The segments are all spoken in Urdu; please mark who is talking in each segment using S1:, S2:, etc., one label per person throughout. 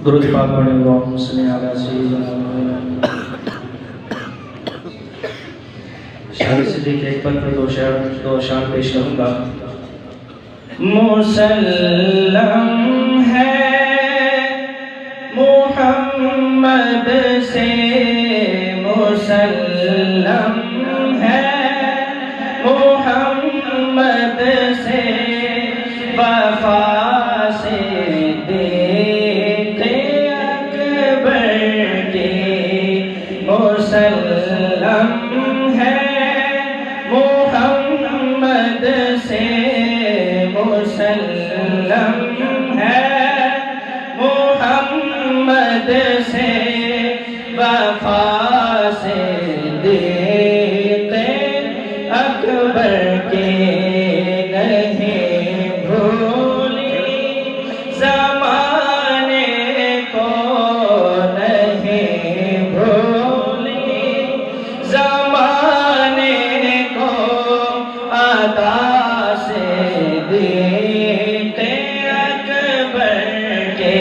S1: درود پاک پڑھیں اللہم صلی علی سیدنا شاعر صدیق ایک پل پر دو اشعار پیش کروں گا۔ مسلم ہے محمد سے، مسلم ہے محمد سے، وفا سے مسلم ہے محمد سے، مسلم ہے محمد سے، وفا صدیق اکبر کے نہیں بھولی، زمانے کو نہیں بھولی، زمانے کو عطا صدیق اکبر کے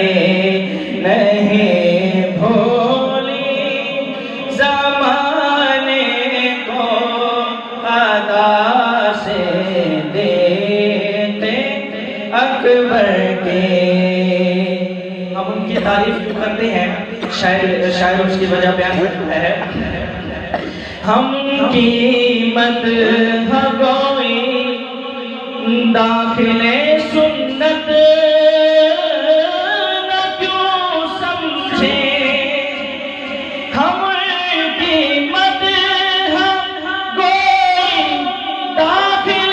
S1: نہیں بھولی، زمانے کو عطا صدیق اکبر کے۔ ہم ان کی تعریف کیوں کرتے ہیں؟ شاعر اس کی وجہ بیان کرتا ہے۔ ہم کی مدح گوئی داخل سنت نہ کیوں سمجھے، ہم کی مدح گوئی داخل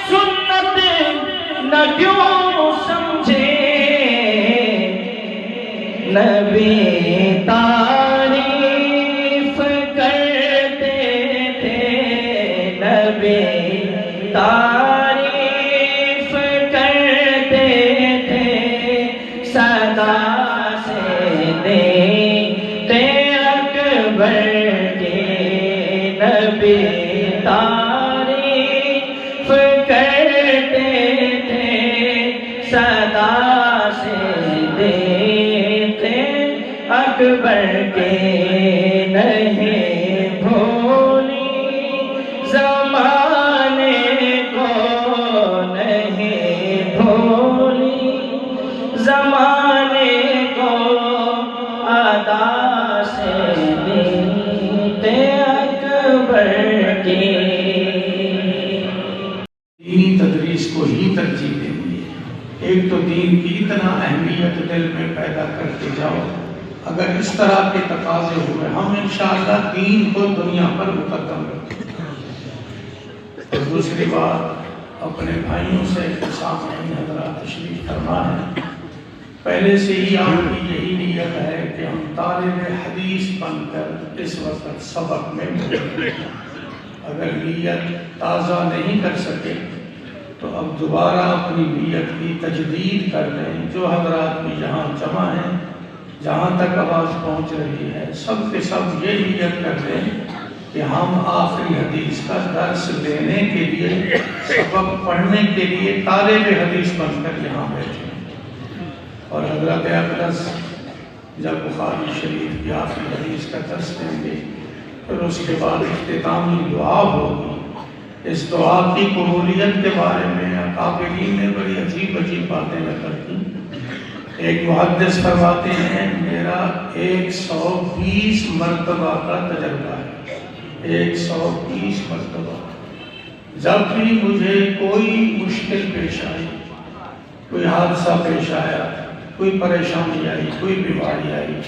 S1: سنت نہ کیوں سمجھے، نبی تعریف کرتے تھے، نبی تعریف کرتے تھے، صدا صدیق اکبر کے، نبی تعریف کرتے تھے، صدا صدیق اکبر کے نہیں بھولی، زمانے کو نہیں بھولی، زمانے کو عطا صدیق اکبر کی۔
S2: دینی تدریس کو ہی ترجیح دیں گے۔ ایک تو دین کی اتنا اہمیت دل میں پیدا کرتے جاؤ، اگر اس طرح کے تقاضے ہوئے ہم انشاءاللہ دین کو دنیا پر مقدم رکھیں۔ اور دوسری بات، اپنے بھائیوں سے سامنے حضرات تشریف فرما ہے، پہلے سے ہی آپ کی یہی نیت ہے کہ ہم طالب حدیث بن کر اس وقت سبق میں ملیں۔ اگر نیت تازہ نہیں کر سکے تو اب دوبارہ اپنی نیت کی تجدید کر لیں۔ جو حضرات بھی یہاں جمع ہیں، جہاں تک آواز پہنچ رہی ہے، سب کے سب یہ نیت کر لیں کہ ہم آخری حدیث کا درس دینے کے لیے، سبق پڑھنے کے لیے طالب حدیث بن کر یہاں بیٹھے۔ اور حضرت اقدس جب بخاری شریف کی آخری حدیث کا درس دیں گے، پھر اس کے بعد اختتامی دعا ہوگی۔ اس دعا کی قبولیت کے بارے میں اکابرین نے بڑی عجیب عجیب باتیں نقل کی۔ ایک محدث فرماتے ہیں میرا 120 مرتبہ کا تجربہ ہے، 120 مرتبہ۔ جب بھی مجھے کوئی مشکل پیش آئی، کوئی حادثہ پیش آیا، کوئی پریشانی آئی، کوئی بیماری آئی،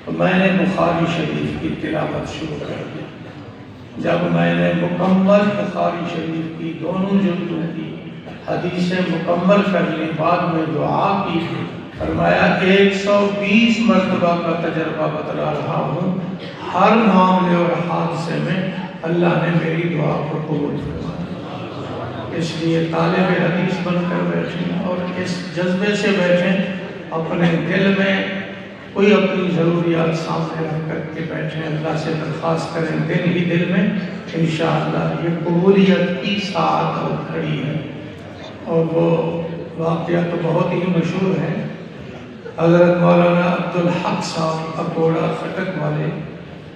S2: تو میں نے بخاری شریف کی تلاوت شروع کر دی۔ جب میں نے مکمل بخاری شریف کی دونوں جلدوں کی حدیثیں مکمل کر لیں، بعد میں دعا کی، فرمایا 120 مرتبہ کا تجربہ بتلا رہا ہوں، ہر معاملے اور حادثے میں اللہ نے میری دعا کو قبول فرمایا۔ اس لیے طالب حدیث بن کر بیٹھیں اور اس جذبے سے بیٹھیں، اپنے دل میں کوئی اپنی ضروریات سامنے رکھ کر کے بیٹھیں، اللہ سے درخواست کریں دل ہی دل میں، انشاءاللہ یہ قبولیت کی ساعت اور گھڑی ہے۔ اور وہ واقعہ تو بہت ہی مشہور ہے۔ حضرت مولانا عبدالحق صاحب اکوڑا خٹک والے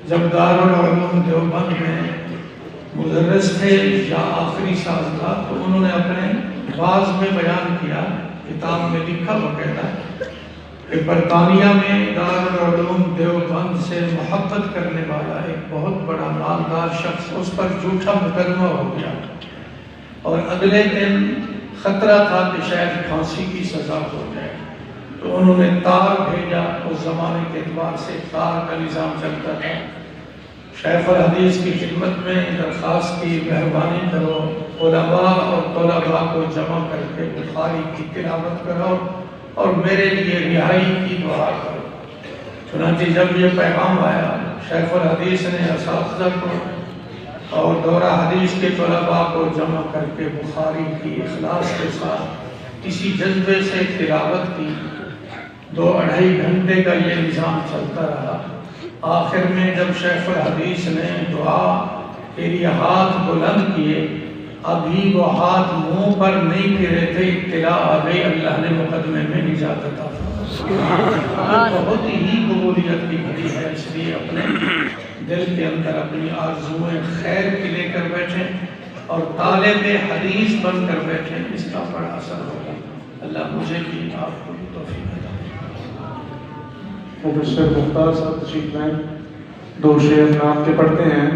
S2: جب دارالعلوم دیوبند میں مدرس تھے یا آخری سال تھا تو انہوں نے اپنے بعض میں بیان کیا، کتاب میں لکھا باقاعدہ کہ برطانیہ میں دارالعلوم دیوبند سے محبت کرنے والا ایک بہت بڑا مالدار شخص، اس پر جھوٹا مقدمہ ہو گیا اور اگلے دن خطرہ تھا کہ شاید پھانسی کی سزا ہو جائے، تو انہوں نے تار بھیجا۔ اس زمانے کے اعتبار سے تار کا نظام چلتا تھا۔ شیخ الحدیث کی خدمت میں درخواست کی، مہربانی کرو علماء اور طلباء کو جمع کر کے بخاری کی تلاوت کرو اور میرے لیے رہائی کی دعا کرو۔ چنانچہ جب یہ پیغام آیا، شیخ الحدیث نے اساتذہ کو اور دورہ حدیث کے طلباء کو جمع کر کے بخاری کی اخلاص کے ساتھ اسی جذبے سے تلاوت کی۔ 2-2.5 گھنٹے کا یہ نظام چلتا رہا۔ آخر میں جب شیخ الحدیث نے دعا کے لیے ہاتھ بلند کیے، ابھی وہ ہاتھ منہ پر نہیں پھرے تھے، اطلاع آ گئی اللہ نے مقدمے میں نجات عطا فرمائی۔ بہت ہی قبولیت کی گھڑی ہے، اس لیے اپنے دل کے اندر اپنی آرزوئیں خیر کی لے کر بیٹھیں اور طالب حدیث بن کر بیٹھیں، اس کا بڑا اثر ہوگا۔ اللہ مجھے بھی آپ کو بھی توفیق عطا فرمائے۔
S3: مبشر مختار صاحب تشریف لائیں، 2 شعر نام کے پڑھتے ہیں۔